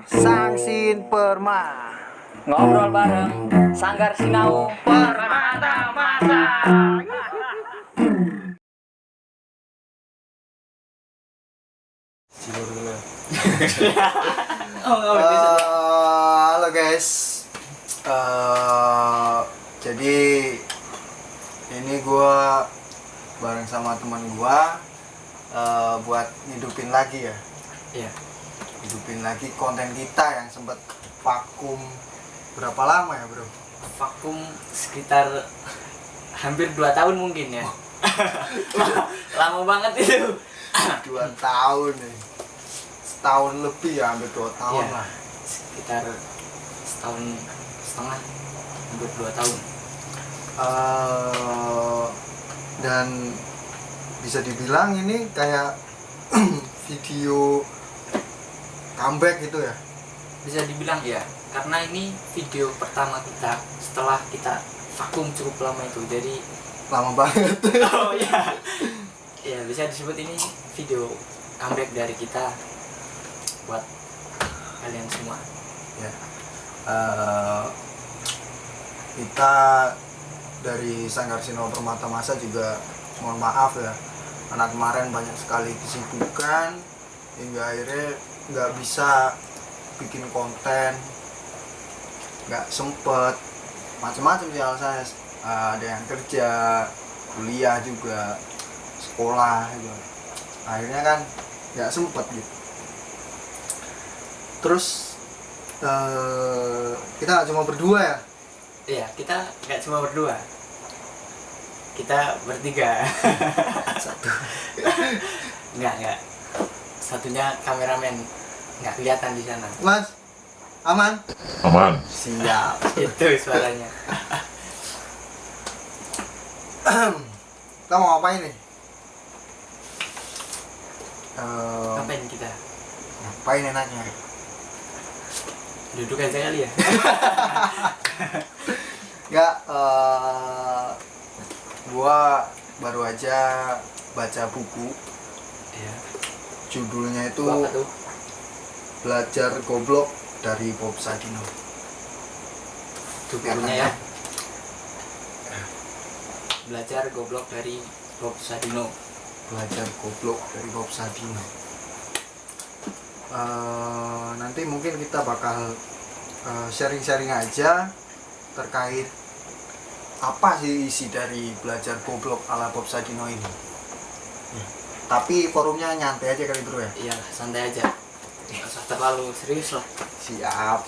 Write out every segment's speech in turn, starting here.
Sangsin Perma. Ngobrol bareng Sanggar Sinau Permata Masa. Halo guys. Jadi ini gua bareng sama teman gua buat hidupin lagi ya. Iya. Hidupin lagi konten kita yang sempat vakum berapa lama ya, Bro? Vakum sekitar hampir 2 tahun mungkin ya. Lama banget itu. 2 tahun nih. Setahun lebih ya, hampir 2 tahun Iya, lah. sekitar setahun setengah, hampir 2 tahun. Dan bisa dibilang ini kayak video comeback gitu ya. Bisa dibilang ya, karena ini video pertama kita setelah kita vakum cukup lama itu. Jadi Lama banget. oh iya. Ya, bisa disebut ini video comeback dari kita buat kalian semua. Ya. Kita dari Sanggar Sinau Permata Masa juga mohon maaf ya, karena kemarin banyak sekali kesibukan hingga akhirnya nggak bisa bikin konten, nggak sempet, macam-macam sih alasannya. Ada yang kerja, kuliah juga, sekolah juga, akhirnya kan nggak sempet gitu. Terus kita nggak cuma berdua ya. Iya, kita nggak cuma berdua, kita bertiga. Satu. Nggak, satunya kameramen, nggak kelihatan di sana. Mas, aman? Aman. Siap. Itu suaranya. Kita mau ngapain nih? Ngapain kita? Ngapain enaknya? Duduk aja kali ya. Nggak, gua baru aja baca buku. Iya. Judulnya itu Apa tuh? Belajar Goblok dari Bob Sadino. Itu bukunya ya. Belajar goblok dari Bob Sadino. Belajar Goblok dari Bob Sadino. Nanti mungkin kita bakal sharing-sharing aja terkait apa sih isi dari Belajar Goblok ala Bob Sadino ini. Ya. Tapi forumnya nyantai aja kali, Bro ya. Iya, santai aja. Nggak usah terlalu serius lah. Siap.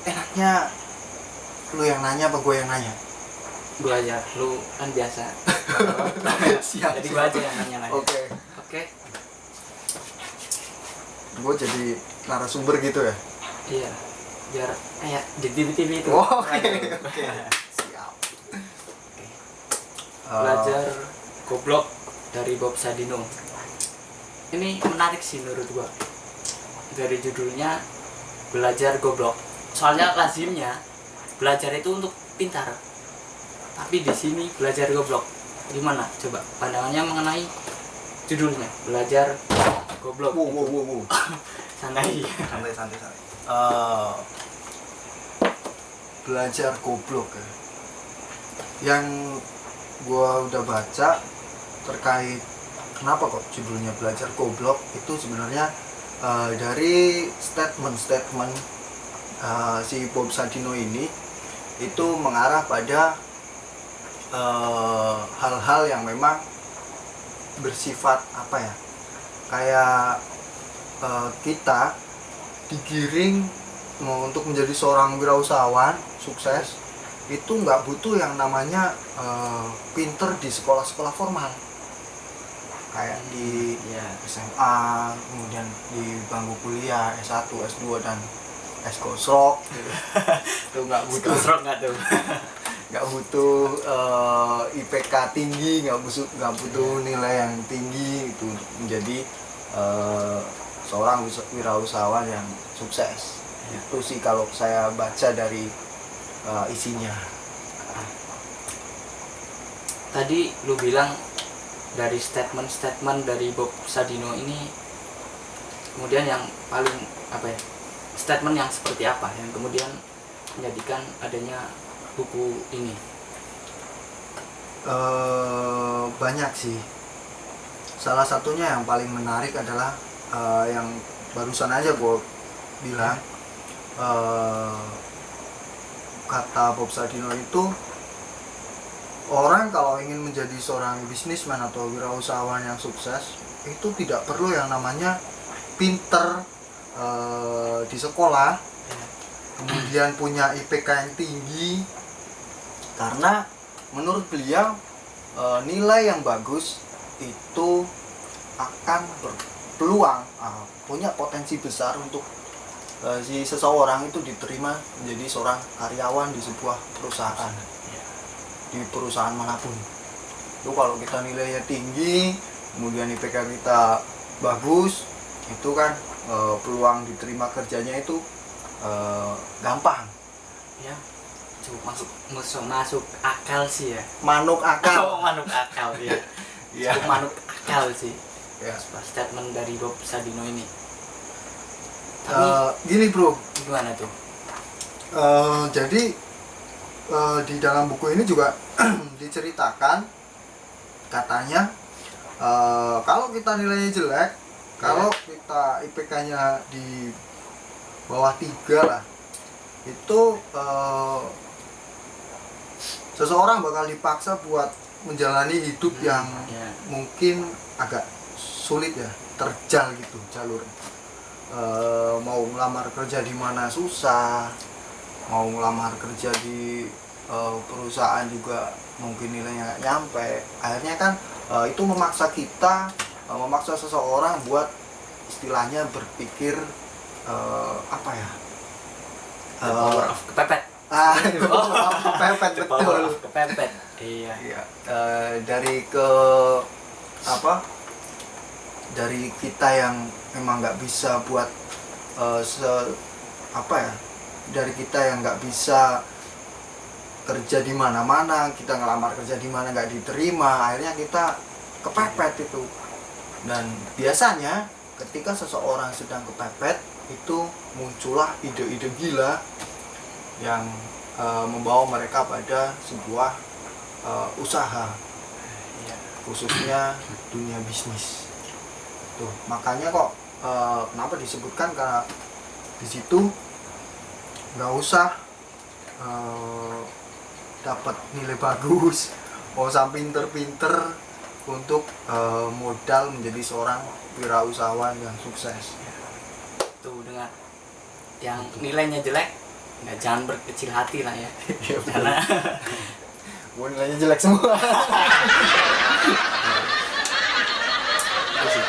Enaknya lu yang nanya apa gue yang nanya? Gua aja, lu kan biasa. Siap. Jadi gua aja yang nanya. Oke. Gue jadi narasumber gitu ya. Iya, biar kayak di TV itu. Oke. Siap. Belajar goblok dari Bob Sadino. Ini menarik sih menurut gua. Dari judulnya Belajar Goblok. Soalnya lazimnya belajar itu untuk pintar. Tapi di sini belajar goblok. Gimana? Coba pandangannya mengenai judulnya Belajar Goblok. Wow. Santai. Belajar Goblok ya. Yang gua udah baca terkait kenapa kok judulnya Belajar Goblok itu sebenarnya dari statement si Bob Sadino ini itu mengarah pada hal-hal yang memang bersifat apa ya, kayak kita digiring untuk menjadi seorang wirausahawan sukses itu nggak butuh yang namanya pinter di sekolah-sekolah formal kayak di SMA, kemudian di bangku kuliah S1, S2 dan S-Gosrok gitu. Itu nggak butuh. Nggak butuh IPK tinggi, nggak butuh nilai yang tinggi itu untuk menjadi seorang wirausahawan yang sukses. Itu sih kalau saya baca dari isinya. Tadi lu bilang dari statement dari Bob Sadino ini, kemudian yang paling apa ya, statement yang seperti apa yang kemudian menjadikan adanya buku ini? Banyak sih. Salah satunya yang paling menarik adalah yang barusan aja gue bilang, kata Bob Sadino itu, orang kalau ingin menjadi seorang bisnisman atau wirausahawan yang sukses itu tidak perlu yang namanya pinter di sekolah, kemudian punya IPK yang tinggi, karena menurut beliau nilai yang bagus itu akan berpeluang, punya potensi besar untuk si seseorang itu diterima menjadi seorang karyawan di sebuah perusahaan, di perusahaan manapun. Itu kalau kita nilainya tinggi, kemudian IPK kita bagus, itu kan peluang diterima kerjanya itu gampang. Ya, cukup masuk akal sih ya. Manuk akal. Oh, manuk akal ya. Iya. Cukup manuk akal sih. Ya. Statement dari Bob Sadino ini. Tapi Gini bro, gimana tuh? jadi di dalam buku ini juga diceritakan, katanya kalau kita nilainya jelek, kalau kita IPK-nya di bawah 3 lah, itu seseorang bakal dipaksa buat menjalani hidup yang mungkin agak sulit ya, terjal gitu jalur. Mau ngelamar kerja di mana susah, mau ngelamar kerja di perusahaan juga mungkin nilainya nggak nyampe. Akhirnya kan itu memaksa seseorang buat istilahnya berpikir apa ya, Power of kepepet. kepepet, betul. Kepepet. Iya. Dari kita yang memang nggak bisa buat dari kita yang nggak bisa kerja di mana-mana, kita ngelamar kerja di mana nggak diterima, akhirnya kita kepepet itu. Dan biasanya ketika seseorang sedang kepepet, itu muncullah ide-ide gila yang membawa mereka pada sebuah usaha, khususnya dunia bisnis. Tuh, makanya kok kenapa disebutkan, karena di situ nggak usah dapat nilai bagus, mau usah pinter-pinter untuk modal menjadi seorang wirausahawan yang sukses. Tuh, dengan yang nilainya jelek, jangan berkecil hati lah ya. Karena gue nilainya jelek semua. itu sih.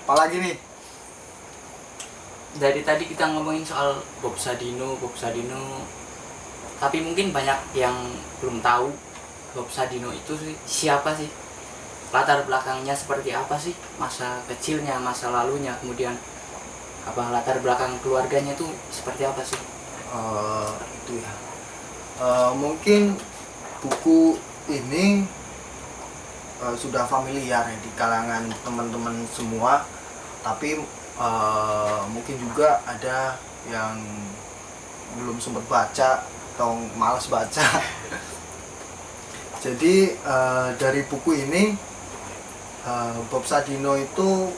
Apalagi nih? Dari tadi kita ngomongin soal Bob Sadino, tapi mungkin banyak yang belum tahu Bob Sadino itu siapa sih, latar belakangnya seperti apa sih, masa kecilnya, masa lalunya, kemudian apa latar belakang keluarganya itu seperti apa sih? Itu ya, mungkin buku ini sudah familiar ya di kalangan teman-teman semua, tapi mungkin juga ada yang belum sempat baca atau malas baca. Jadi dari buku ini, Bob Sadino itu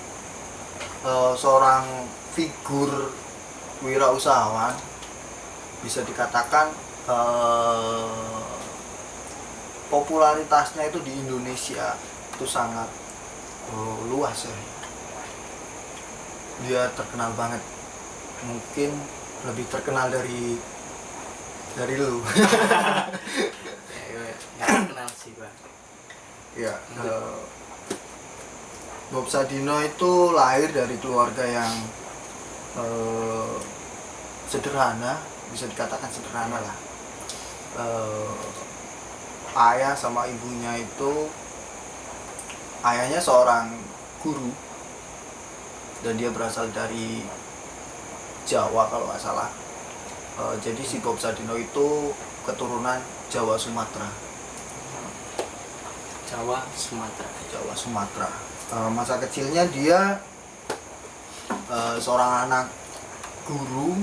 seorang figur wirausahawan, bisa dikatakan popularitasnya itu di Indonesia itu sangat luas ya. Dia terkenal banget, mungkin lebih terkenal dari lu. Ya kenal sih Bang. Ya, Bob Sadino itu lahir dari keluarga yang sederhana, bisa dikatakan sederhana lah. Ayah sama ibunya itu, ayahnya seorang guru dan dia berasal dari Jawa kalau nggak salah. Jadi si Bob Sadino itu keturunan Jawa Sumatera. Jawa, Sumatera. Jawa Sumatera. Masa kecilnya dia seorang anak guru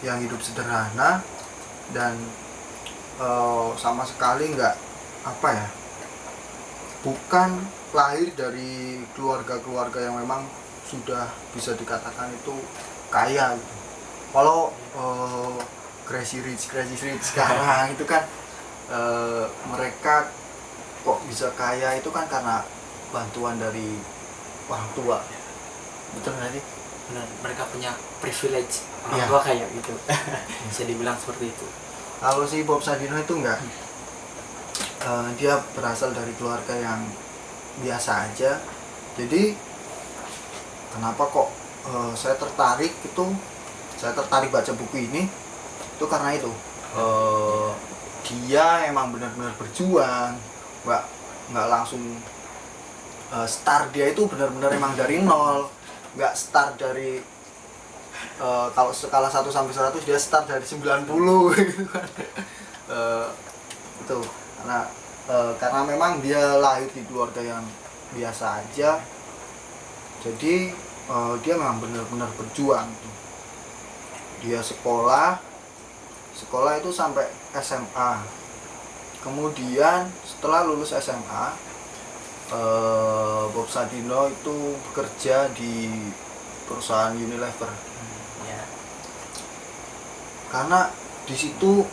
yang hidup sederhana dan sama sekali nggak apa ya, bukan lahir dari keluarga-keluarga yang memang sudah bisa dikatakan itu kaya gitu. Kalau crazy rich sekarang itu kan mereka kok bisa kaya itu kan karena bantuan dari orang tua. Betul nggak sih? Benar, mereka punya privilege, orang Iya. tua kayak gitu. Bisa dibilang seperti itu. Kalau si Bob Sadino itu enggak, dia berasal dari keluarga yang biasa aja. Jadi kenapa kok saya tertarik baca buku ini itu karena itu dia emang benar-benar berjuang, nggak langsung start. Dia itu benar-benar emang dari nol, nggak start dari kalau skala 1 sampai 100 dia start dari 90 gitu kan. Itu karena memang dia lahir di keluarga yang biasa aja, jadi dia memang benar-benar berjuang. Dia sekolah itu sampai SMA, kemudian setelah lulus SMA Bob Sadino itu bekerja di perusahaan Unilever. Ya. Karena di situ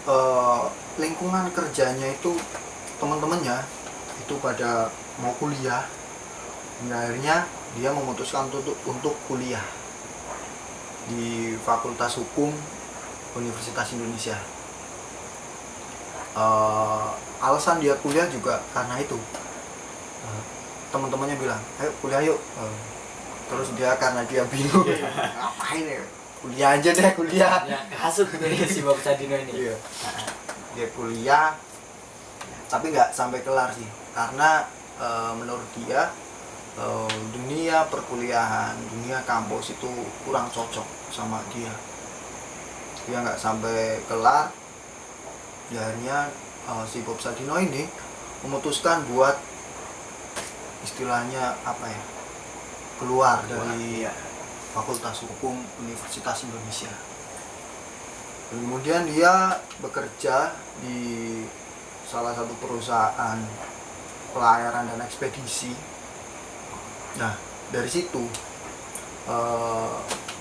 lingkungan kerjanya itu teman-temannya itu pada mau kuliah, hingga akhirnya dia memutuskan untuk kuliah di Fakultas Hukum Universitas Indonesia. Alasan dia kuliah juga karena itu. Teman-temannya bilang, ayo kuliah yuk. Terus dia karena dia bingung, ngapain ya? Kuliah aja deh, kuliah. Ya, kasut nih si Bob Sadino ini. Iya. Dia kuliah, tapi nggak sampai kelar sih, karena menurut dia dunia perkuliahan, dunia kampus itu kurang cocok sama dia. Dia nggak sampai kelar. Akhirnya si Bob Sadino ini memutuskan buat istilahnya apa ya, keluar dari Fakultas Hukum Universitas Indonesia. Kemudian dia bekerja di salah satu perusahaan pelayaran dan ekspedisi. Nah, dari situ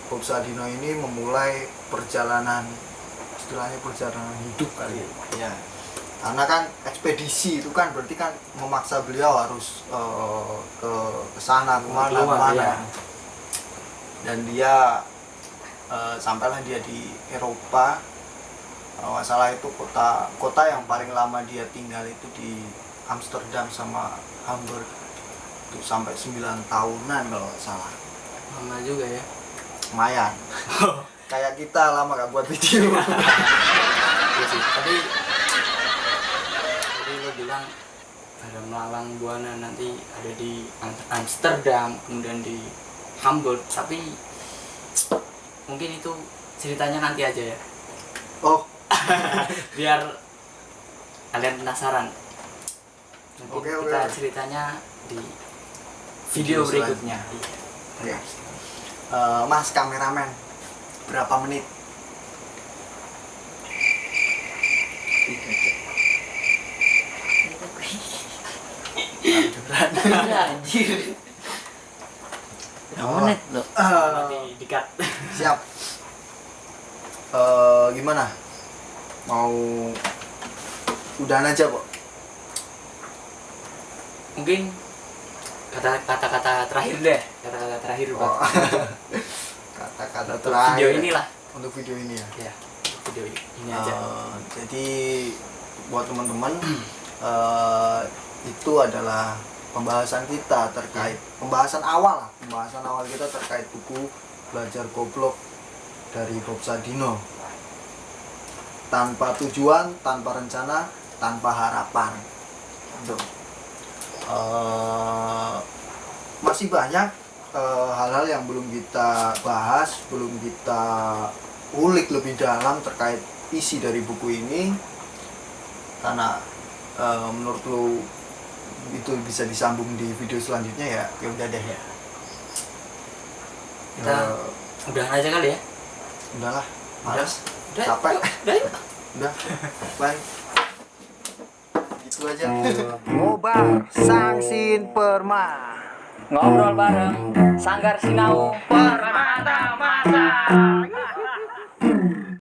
Bob Sadino ini memulai perjalanan, istilahnya perjalanan hidup kali ya. Karena kan ekspedisi itu kan berarti kan memaksa beliau harus ke sana kemana. Ya. Dan dia sampailah dia di Eropa. Kalau nggak salah itu kota yang paling lama dia tinggal itu di Amsterdam sama Hamburg, itu sampai 9 tahunan kalau nggak salah. Lama juga ya. Lumayan. Kayak kita lama gak buat video. Iya sih. Tadi lo bilang ada melalang buana, nanti ada di Amsterdam, kemudian di Hamburg, tapi mungkin itu ceritanya nanti aja ya. Oh, Biar kalian penasaran. Nanti Oke. kita ceritanya di video berikutnya. Oke. Mas kameramen, berapa menit? Anjir. Oh. Menit lo. Nanti di-cut. Siap. Gimana? Mau udahan aja kok? Mungkin kata-kata terakhir deh, kata-kata terakhir Pak. Kata-kata Untuk terakhir video inilah. Untuk video ini ya. Ya, video ini aja. Jadi buat teman-teman itu adalah pembahasan kita terkait pembahasan awal kita terkait buku Belajar Goblok dari Bob Sadino. Tanpa tujuan, tanpa rencana, tanpa harapan. Masih banyak hal-hal yang belum kita bahas, belum kita ulik lebih dalam terkait isi dari buku ini. Karena menurut lu itu itu bisa disambung di video selanjutnya ya udah deh ya. Kita udahan aja kali ya. Udahlah, males, Udah, capek. udah yuk. Udah, bye. Gitu aja. Ngobar Sangsin Perma. Ngobrol bareng Sanggar Sinau Permata Masa.